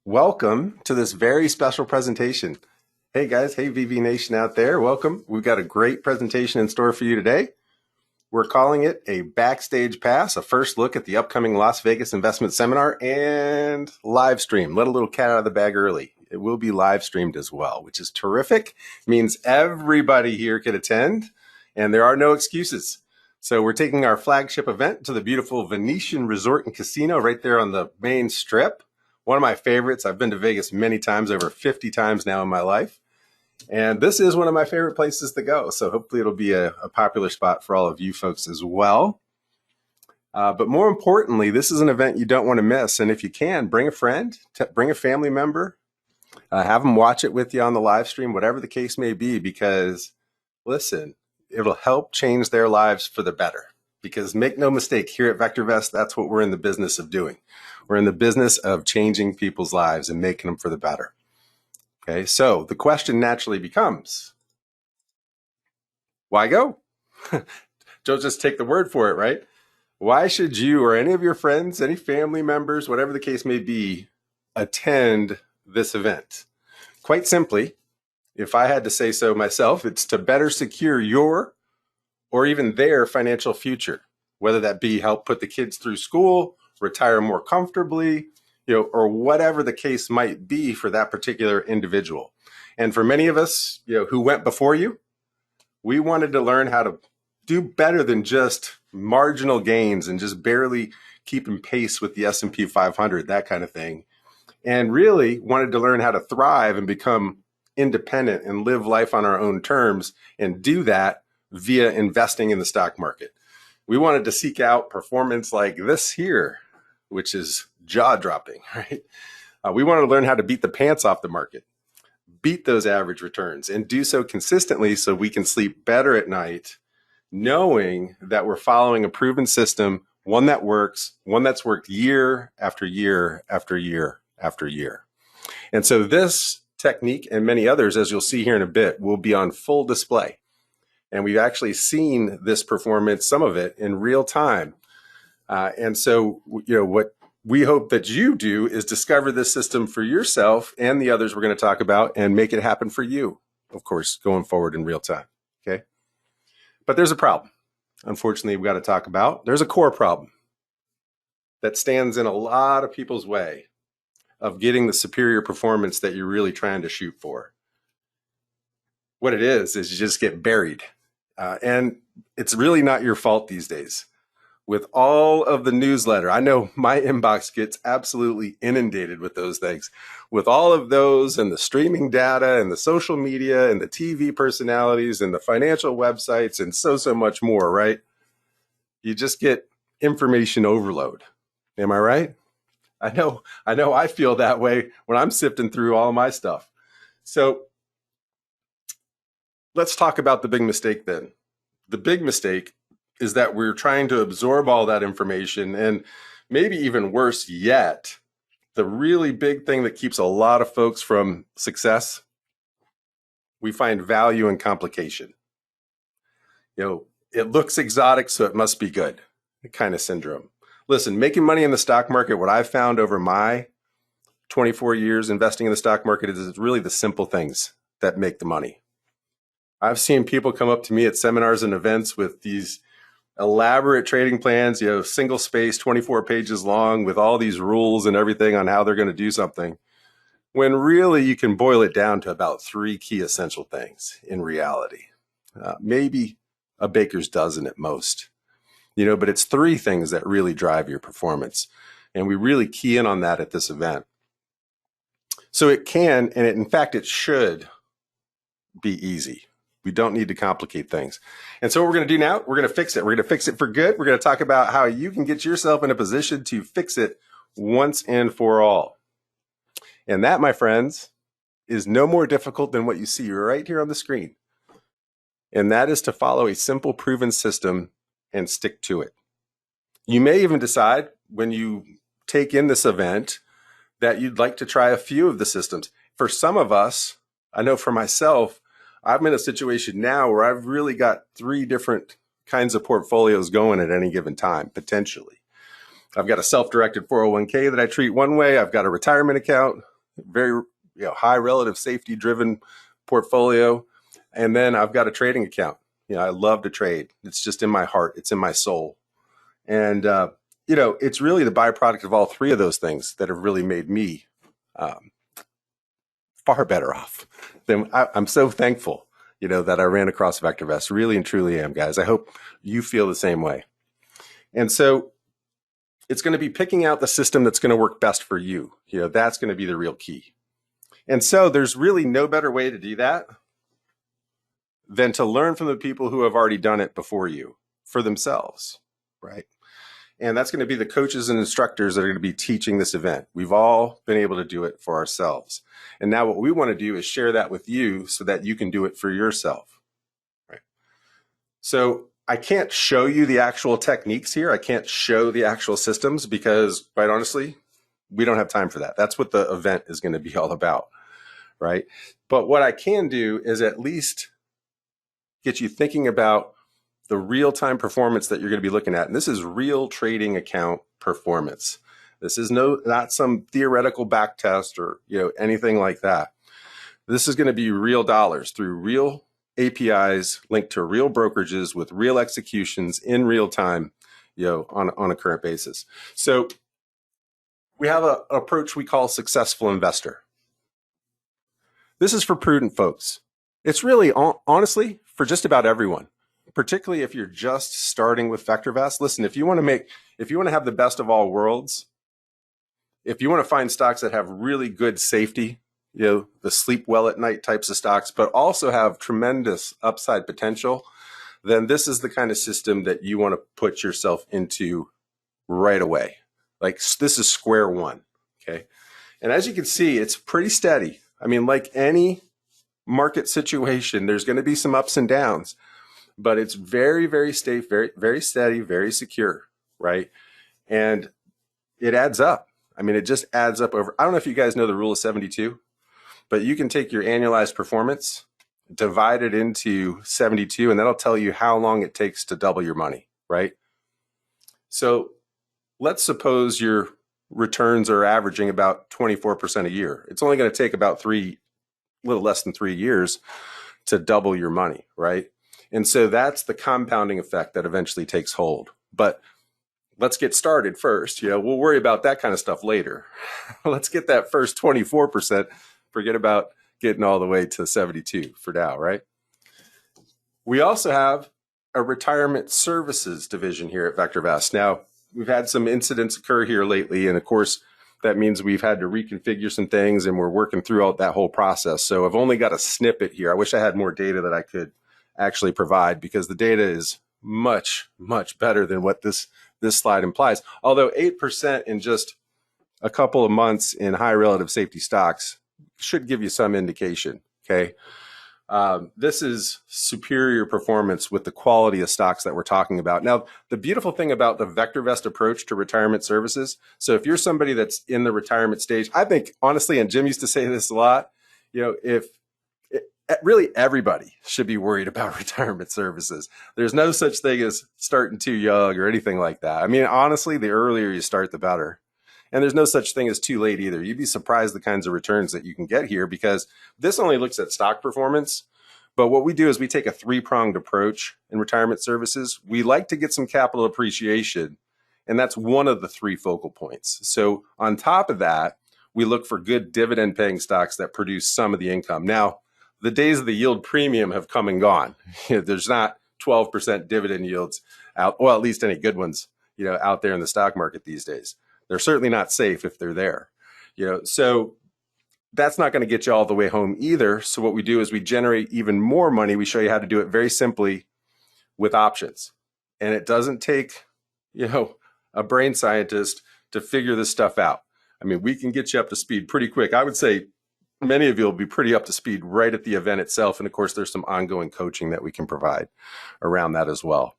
Welcome to this very special presentation. Hey guys, hey VV Nation out there, welcome. We've got a great presentation in store for you today. We're calling it a Backstage Pass, a first look at the upcoming Las Vegas Investment Seminar and live stream. Let a little cat out of the bag early. It will be live streamed as well, which is terrific. It means everybody here can attend and there are no excuses. So we're taking our flagship event to the beautiful Venetian Resort and Casino right there on the main strip. One of my favorites. I've been to Vegas many times, over 50 times now in my life. And this is one of my favorite places to go. So hopefully it'll be a popular spot for all of you folks as well. But more importantly, this is an event you don't want to miss. And if you can, bring a friend, bring a family member, have them watch it with you on the live stream, whatever the case may be, because listen, it'll help change their lives for the better. Because make no mistake, here at VectorVest, that's what we're in the business of doing. We're in the business of changing people's lives and making them for the better. Okay, so the question naturally becomes, why go? Don't just take the word for it, right? Why should you or any of your friends, any family members, whatever the case may be, attend this event? Quite simply, if I had to say so myself, it's to better secure your or even their financial future, whether that be help put the kids through school, retire more comfortably, or whatever the case might be for that particular individual. And for many of us, who went before you, we wanted to learn how to do better than just marginal gains and just barely keeping pace with the S&P 500, that kind of thing. And really wanted to learn how to thrive and become independent and live life on our own terms and do that via investing in the stock market. We wanted to seek out performance like this here, which is jaw-dropping, right? We want to learn how to beat the pants off the market, beat those average returns, and do so consistently so we can sleep better at night, knowing that we're following a proven system, one that works, one that's worked year after year after year after year. And so this technique and many others, as you'll see here in a bit, will be on full display. And we've actually seen this performance, some of it, in real time. And so, what we hope that you do is discover this system for yourself and the others we're going to talk about and make it happen for you, of course, going forward in real time. Okay. But there's a problem, unfortunately, we've got to talk about. There's a core problem that stands in a lot of people's way of getting the superior performance that you're really trying to shoot for. What it is you just get buried. And it's really not your fault these days. With all of the newsletter, I know my inbox gets absolutely inundated with those things. With all of those and the streaming data and the social media and the TV personalities and the financial websites and so much more, right? You just get information overload. Am I right? I know I feel that way when I'm sifting through all my stuff. So let's talk about the big mistake then. The big mistake is that we're trying to absorb all that information, and maybe even worse yet, the really big thing that keeps a lot of folks from success, we find value in complication. It looks exotic, so it must be good, kind of syndrome. Listen, making money in the stock market, what I've found over my 24 years investing in the stock market is really the simple things that make the money. I've seen people come up to me at seminars and events with these elaborate trading plans, single space, 24 pages long with all these rules and everything on how they're going to do something, when really you can boil it down to about 3 key essential things in reality. Maybe a baker's dozen at most, but it's 3 things that really drive your performance. And we really key in on that at this event. So it can, and in fact, it should be easy. We don't need to complicate things. And so what we're going to do now, we're going to fix it. We're going to fix it for good. We're going to talk about how you can get yourself in a position to fix it once and for all. And that, my friends, is no more difficult than what you see right here on the screen. And that is to follow a simple, proven system and stick to it. You may even decide when you take in this event that you'd like to try a few of the systems. For some of us, I know for myself, I'm in a situation now where I've really got 3 different kinds of portfolios going at any given time, potentially. I've got a self-directed 401k that I treat one way. I've got a retirement account very high relative safety driven portfolio. And then I've got a trading account. I love to trade. It's just in my heart. It's in my soul. And, it's really the byproduct of all three of those things that have really made me far better off. I'm so thankful, that I ran across VectorVest. Really and truly am, guys. I hope you feel the same way. And so it's going to be picking out the system that's going to work best for you. That's going to be the real key. And so there's really no better way to do that than to learn from the people who have already done it before you for themselves, right? And that's going to be the coaches and instructors that are going to be teaching this event. We've all been able to do it for ourselves. And now what we want to do is share that with you so that you can do it for yourself, right? So I can't show you the actual techniques here. I can't show the actual systems because, quite honestly, we don't have time for that. That's what the event is going to be all about, right? But what I can do is at least get you thinking about the real-time performance that you're going to be looking at. And this is real trading account performance. This is not some theoretical back test or anything like that. This is going to be real dollars through real APIs linked to real brokerages with real executions in real time, on a current basis. So we have an approach we call successful investor. This is for prudent folks. It's really, honestly, for just about everyone, particularly if you're just starting with VectorVest. Listen, if you want to have the best of all worlds, if you want to find stocks that have really good safety, the sleep well at night types of stocks, but also have tremendous upside potential, then this is the kind of system that you want to put yourself into right away. Like, this is square one, okay? And as you can see, it's pretty steady. I mean, like any market situation, there's going to be some ups and downs, but it's very, very safe, very, very steady, very secure, right? And it adds up. I mean, it just adds up over. I don't know if you guys know the rule of 72, but you can take your annualized performance, divide it into 72, and that'll tell you how long it takes to double your money, right? So let's suppose your returns are averaging about 24% a year. It's only going to take about a little less than 3 years to double your money, right? And so that's the compounding effect that eventually takes hold. But let's get started first. We'll worry about that kind of stuff later. Let's get that first 24%. Forget about getting all the way to 72 for now, right? We also have a retirement services division here at VectorVest. Now, we've had some incidents occur here lately, and of course, that means we've had to reconfigure some things, and we're working through that whole process. So I've only got a snippet here. I wish I had more data that I could actually provide, because the data is much, much better than what this slide implies. Although 8% in just a couple of months in high relative safety stocks should give you some indication, okay? This is superior performance with the quality of stocks that we're talking about. Now, the beautiful thing about the VectorVest approach to retirement services, so if you're somebody that's in the retirement stage, I think, honestly, and Jim used to say this a lot, really everybody should be worried about retirement services. There's no such thing as starting too young or anything like that. I mean, honestly, the earlier you start, the better. And there's no such thing as too late either. You'd be surprised the kinds of returns that you can get here, because this only looks at stock performance. But what we do is we take a three-pronged approach in retirement services. We like to get some capital appreciation, and that's one of the three focal points. So on top of that, we look for good dividend-paying stocks that produce some of the income. Now, the days of the yield premium have come and gone. There's not 12% dividend yields out, well, at least any good ones, out there in the stock market these days. They're certainly not safe if they're there. So that's not going to get you all the way home either. So what we do is we generate even more money. We show you how to do it very simply with options. And it doesn't take, a brain scientist to figure this stuff out. I mean, we can get you up to speed pretty quick. I would say many of you will be pretty up to speed right at the event itself. And of course, there's some ongoing coaching that we can provide around that as well.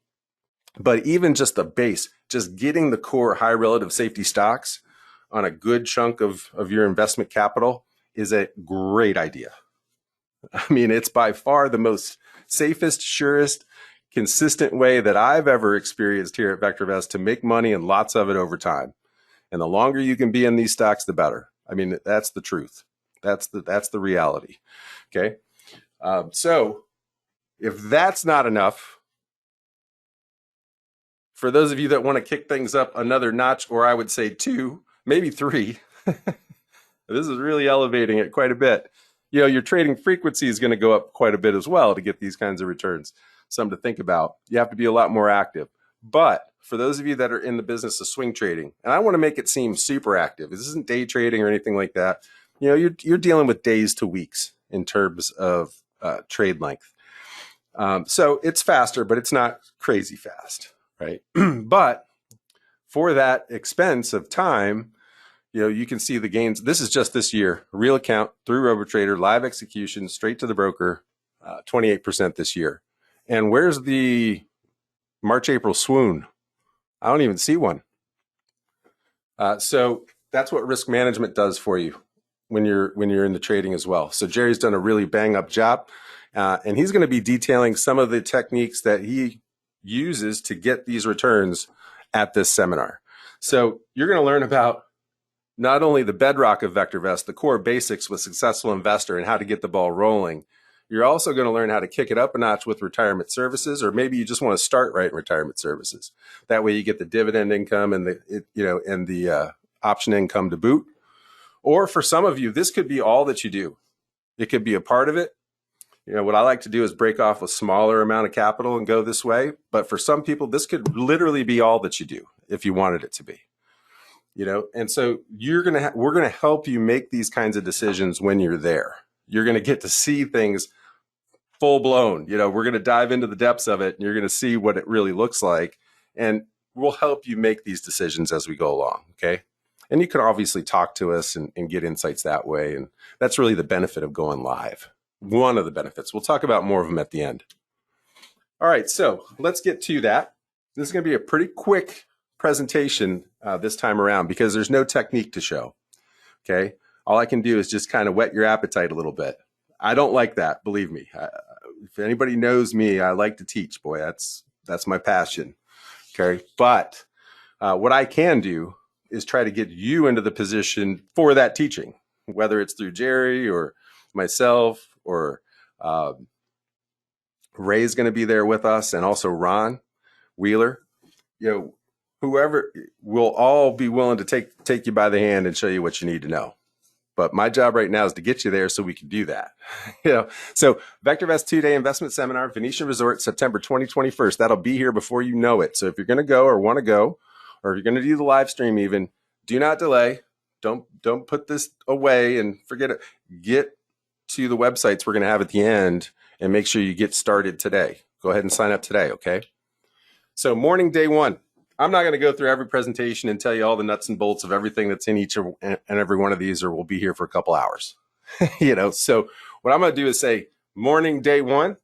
But even just the base, just getting the core high relative safety stocks on a good chunk of your investment capital is a great idea. I mean, it's by far the most safest, surest, consistent way that I've ever experienced here at VectorVest to make money, and lots of it over time. And the longer you can be in these stocks, the better. I mean, that's the truth. That's the reality. Okay. So if that's not enough, for those of you that want to kick things up another notch, or I would say 2, maybe 3, this is really elevating it quite a bit. Your trading frequency is going to go up quite a bit as well to get these kinds of returns. Something to think about. You have to be a lot more active. But for those of you that are in the business of swing trading, and I want to make it seem super active. This isn't day trading or anything like that. You're dealing with days to weeks in terms of trade length. So it's faster, but it's not crazy fast, right? But for that expense of time, you can see the gains. This is just this year. Real account through RoboTrader, live execution, straight to the broker, 28% this year. And where's the March, April swoon? I don't even see one. So that's what risk management does for you when you're in the trading as well. So Jerry's done a really bang up job, and he's going to be detailing some of the techniques that he uses to get these returns at this seminar. So you're going to learn about not only the bedrock of VectorVest, the core basics with successful investor and how to get the ball rolling. You're also going to learn how to kick it up a notch with retirement services, or maybe you just want to start right in retirement services. That way you get the dividend income and the option income to boot. Or for some of you, this could be all that you do. It could be a part of it. What I like to do is break off a smaller amount of capital and go this way. But for some people, this could literally be all that you do if you wanted it to be. And so we're going to help you make these kinds of decisions when you're there. You're going to get to see things full blown. We're going to dive into the depths of it, and you're going to see what it really looks like. And we'll help you make these decisions as we go along. Okay. And you can obviously talk to us and get insights that way. And that's really the benefit of going live. One of the benefits. We'll talk about more of them at the end. All right. So let's get to that. This is going to be a pretty quick presentation this time around because there's no technique to show. Okay. All I can do is just kind of whet your appetite a little bit. I don't like that. Believe me. If anybody knows me, I like to teach. Boy, that's my passion. Okay. But what I can do is try to get you into the position for that teaching, whether it's through Jerry or myself or Ray's going to be there with us, and also Ron Wheeler. Whoever will all be willing to take you by the hand and show you what you need to know. But my job right now is to get you there so we can do that. So VectorVest 2-day investment seminar, Venetian Resort, September 2021. That'll be here before you know it. So if you're going to go or want to go, or if you're going to do the live stream even, do not delay. Don't put this away and forget it. Get to the websites we're going to have at the end and make sure you get started today. Go ahead and sign up today, okay? So morning day 1. I'm not going to go through every presentation and tell you all the nuts and bolts of everything that's in each and every one of these, or we'll be here for a couple hours. So what I'm going to do is say morning day 1.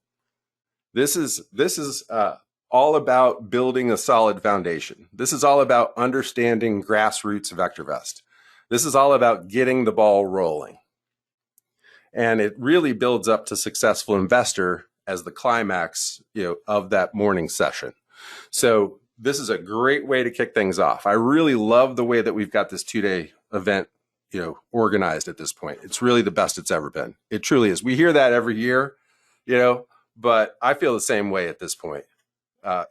This is all about building a solid foundation. This is all about understanding grassroots VectorVest. This is all about getting the ball rolling. And it really builds up to successful investor as the climax, of that morning session. So this is a great way to kick things off. I really love the way that we've got this 2-day event, organized at this point. It's really the best it's ever been. It truly is. We hear that every year, but I feel the same way at this point.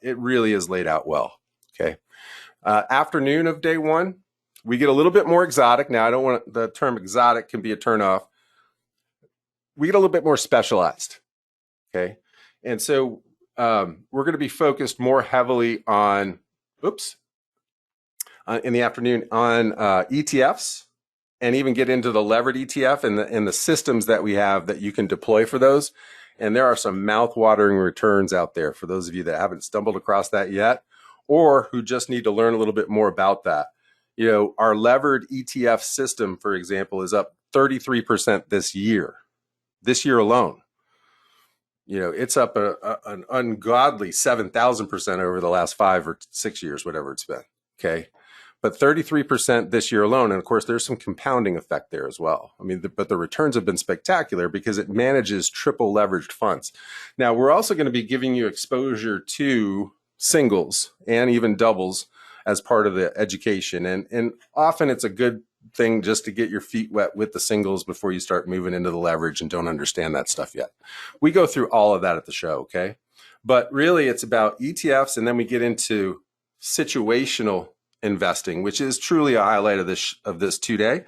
It really is laid out well. Okay. Afternoon of day 1, we get a little bit more exotic. Now, I don't want the term exotic can be a turnoff. We get a little bit more specialized. Okay. And so we're going to be focused more heavily on, in the afternoon on ETFs, and even get into the levered ETF and the systems that we have that you can deploy for those. And there are some mouth-watering returns out there for those of you that haven't stumbled across that yet, or who just need to learn a little bit more about that. Our levered ETF system, for example, is up 33% this year alone. It's up an ungodly 7,000% over the last 5 or 6 years, whatever it's been. Okay. But 33% this year alone. And of course, there's some compounding effect there as well. But the returns have been spectacular because it manages triple leveraged funds. Now, we're also going to be giving you exposure to singles and even doubles as part of the education. And often it's a good thing just to get your feet wet with the singles before you start moving into the leverage and don't understand that stuff yet. We go through all of that at the show, okay? But really, it's about ETFs, and then we get into situational investing, which is truly a highlight of this today,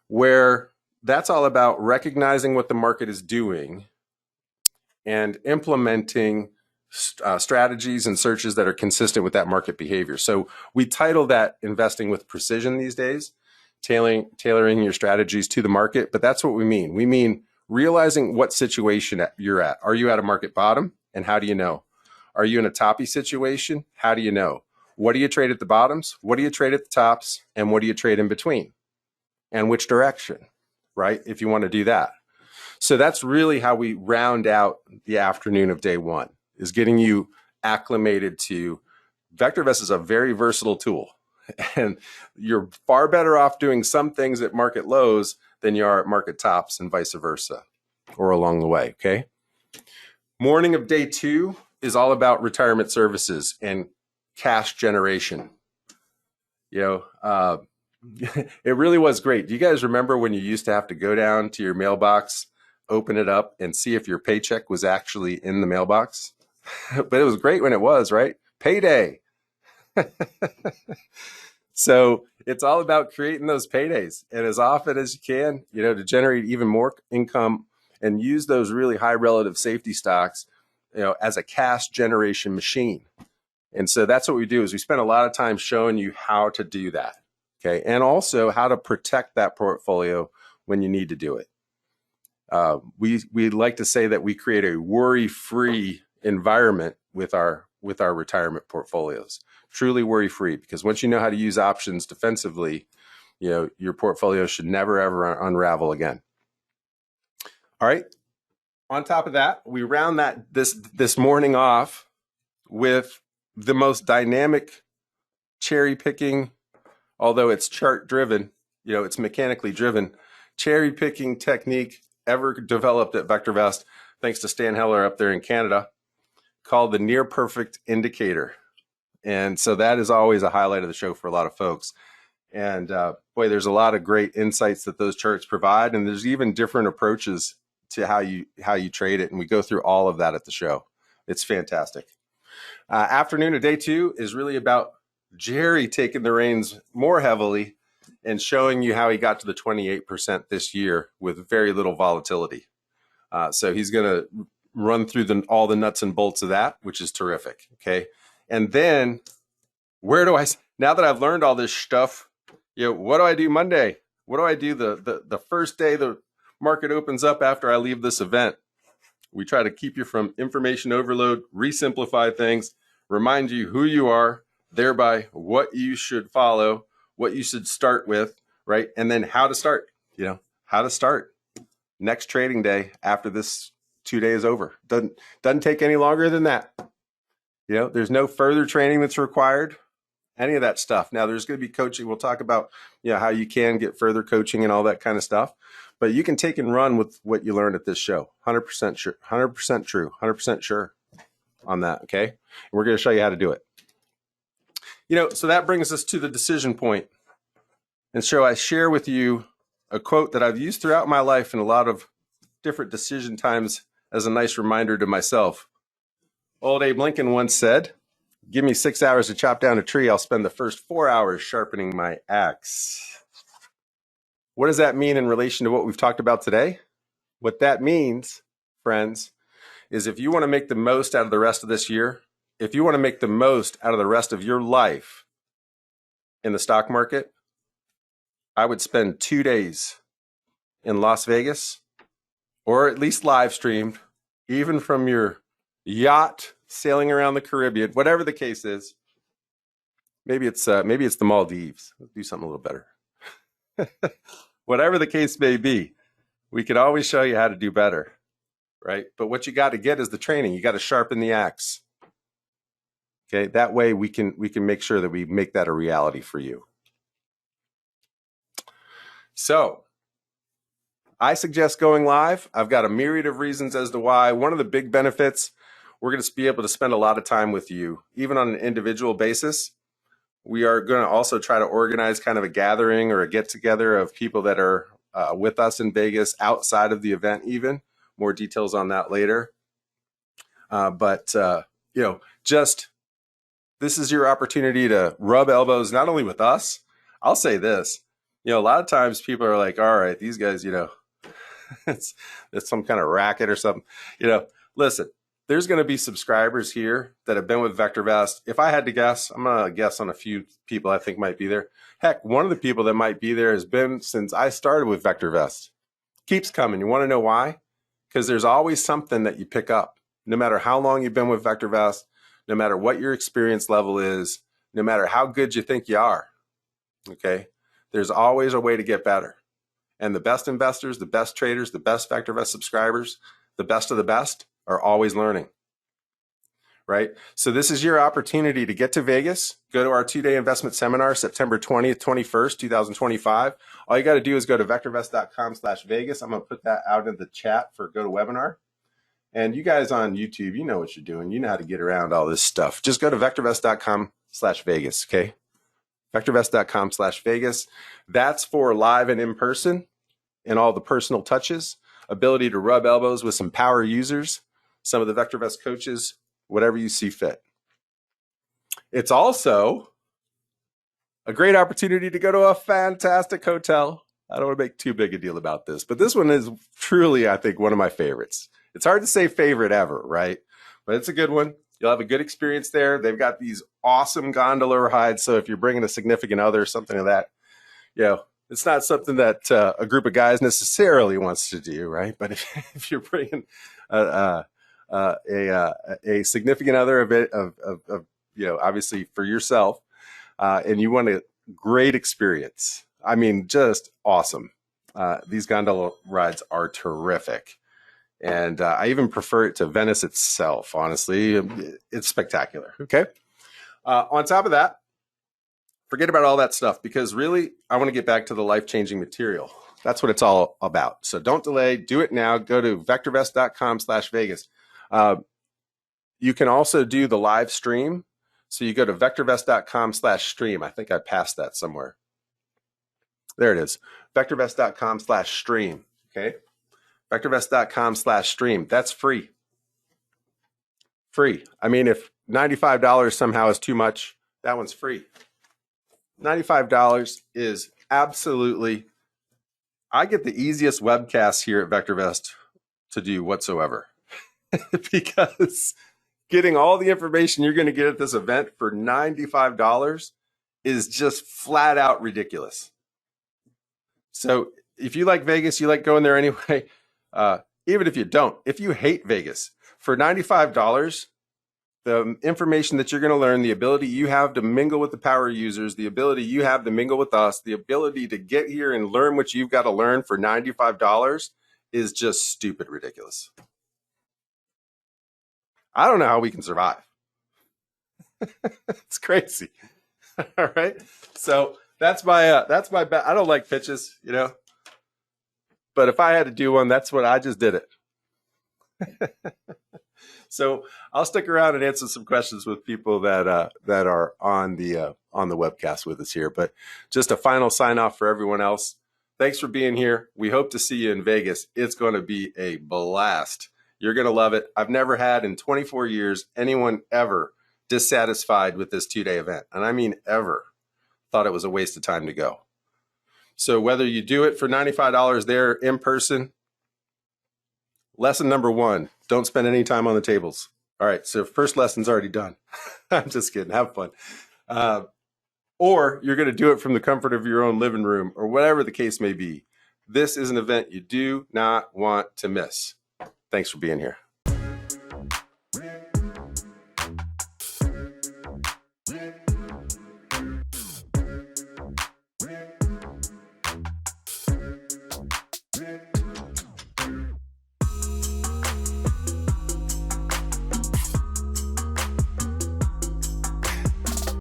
where that's all about recognizing what the market is doing and implementing strategies and searches that are consistent with that market behavior. So we title that investing with precision these days, tailoring your strategies to the market. But that's what we mean. We mean realizing what situation you're at. Are you at a market bottom? And how do you know? Are you in a toppy situation? How do you know? What do you trade at the bottoms? What do you trade at the tops? And what do you trade in between? And which direction, right? If you want to do that. So that's really how we round out the afternoon of day one, is getting you acclimated to VectorVest is a very versatile tool. And you're far better off doing some things at market lows than you are at market tops, and vice versa, or along the way, okay? Morning of day two is all about retirement services and cash generation. You know, it really was great. Do you guys remember when you used to have to go down to your mailbox, open it up, and see if your paycheck was actually in the mailbox? But it was great when it was, right? Payday. So it's all about creating those paydays, and as often as you can, you know, to generate even more income and use those really high relative safety stocks, you know, as a cash generation machine. And so that's what we do, is we spend a lot of time showing you how to do that. Okay. And also how to protect that portfolio when you need to do it. We like to say that we create a worry-free environment with our retirement portfolios. Truly worry-free, because once you know how to use options defensively, you know, your portfolio should never ever unravel again. All right. On top of that, we round this morning off with the most dynamic cherry picking, although it's chart driven, you know, it's mechanically driven, cherry picking technique ever developed at VectorVest, thanks to Stan Heller up there in Canada, called the near perfect indicator. And so that is always a highlight of the show for a lot of folks. And boy, there's a lot of great insights that those charts provide. And there's even different approaches to how you trade it. And we go through all of that at the show. It's fantastic. Afternoon of day two is really about Jerry taking the reins more heavily and showing you how he got to the 28% this year with very little volatility. So he's going to run through all the nuts and bolts of that, which is terrific. Okay. And then now that I've learned all this stuff, you know, what do I do Monday? What do I do the first day the market opens up after I leave this event? We try to keep you from information overload, resimplify things, remind you who you are, thereby what you should follow, what you should start with, right? And then how to start, you know, how to start next trading day after this 2 days over. Doesn't take any longer than that. You know, there's no further training that's required, any of that stuff. Now, there's going to be coaching. We'll talk about, you know, how you can get further coaching and all that kind of stuff. But you can take and run with what you learned at this show. 100% sure, 100% true, 100% sure on that, okay? And we're going to show you how to do it. You know, so that brings us to the decision point. And so I share with you a quote that I've used throughout my life in a lot of different decision times as a nice reminder to myself. Old Abe Lincoln once said, "Give me 6 hours to chop down a tree, I'll spend the first 4 hours sharpening my axe." What does that mean in relation to what we've talked about today? What that means, friends, is if you want to make the most out of the rest of this year, if you want to make the most out of the rest of your life in the stock market, I would spend 2 days in Las Vegas, or at least live streamed, even from your yacht sailing around the Caribbean, whatever the case is. Maybe it's the Maldives. Let's do something a little better. Whatever the case may be, we could always show you how to do better, right? But what you got to get is the training. You got to sharpen the axe. Okay, that way we can make sure that we make that a reality for you. So I suggest going live. I've got a myriad of reasons as to why. One of the big benefits, we're going to be able to spend a lot of time with you, even on an individual basis. We are going to also try to organize kind of a gathering or a get together of people that are with us in Vegas outside of the event even. More details on that later. But just this is your opportunity to rub elbows, not only with us. I'll say this, a lot of times people are like, all right, these guys, it's some kind of racket or something. Listen, there's going to be subscribers here that have been with VectorVest. If I had to guess, I'm going to guess on a few people I think might be there. Heck, one of the people that might be there has been since I started with VectorVest. Keeps coming. You want to know why? Because there's always something that you pick up. No matter how long you've been with VectorVest, no matter what your experience level is, no matter how good you think you are, okay, there's always a way to get better. And the best investors, the best traders, the best VectorVest subscribers, the best of the best are always learning, right? So this is your opportunity to get to Vegas, go to our 2-day investment seminar, September 20th, 21st, 2025. All you got to do is go to vectorvest.com/Vegas. I'm going to put that out in the chat for GoToWebinar. And you guys on YouTube, you know what you're doing. You know how to get around all this stuff. Just go to vectorvest.com/Vegas, okay? vectorvest.com/Vegas. That's for live and in person and all the personal touches, ability to rub elbows with some power users, some of the VectorVest coaches, whatever you see fit. It's also a great opportunity to go to a fantastic hotel. I don't want to make too big a deal about this, but this one is truly, I think, one of my favorites. It's hard to say favorite ever, right? But it's a good one. You'll have a good experience there. They've got these awesome gondola rides. So if you're bringing a significant other, something of that, it's not something that a group of guys necessarily wants to do, right? But if you're bringing a significant other of obviously for yourself, and you want a great experience, I mean, just awesome. These gondola rides are terrific. And I even prefer it to Venice itself, honestly. It's spectacular, okay? On top of that, forget about all that stuff because really, I want to get back to the life-changing material. That's what it's all about. So don't delay. Do it now. Go to vectorvest.com/Vegas. You can also do the live stream. So you go to vectorvest.com/stream. I think I passed that somewhere. There it is. vectorvest.com/stream, okay? vectorvest.com/stream. That's free. Free. I mean, if $95 somehow is too much, that one's free. $95 is absolutely, I get the easiest webcast here at VectorVest to do whatsoever because getting all the information you're going to get at this event for $95 is just flat out ridiculous. So if you like Vegas, you like going there anyway, even if you don't, if you hate Vegas, for $95, the information that you're going to learn, the ability you have to mingle with the power users, the ability you have to mingle with us, the ability to get here and learn what you've got to learn for $95 is just stupid ridiculous. I don't know how we can survive. It's crazy. All right. So that's my bet. I don't like pitches, but if I had to do one, that's what I just did it. So I'll stick around and answer some questions with people that are on the webcast with us here. But just a final sign off for everyone else. Thanks for being here. We hope to see you in Vegas. It's going to be a blast. You're going to love it. I've never had in 24 years anyone ever dissatisfied with this 2-day event. And I mean ever thought it was a waste of time to go. So whether you do it for $95 there in person, lesson number 1, don't spend any time on the tables. All right, so first lesson's already done. I'm just kidding, have fun. Or you're going to do it from the comfort of your own living room or whatever the case may be. This is an event you do not want to miss. Thanks for being here.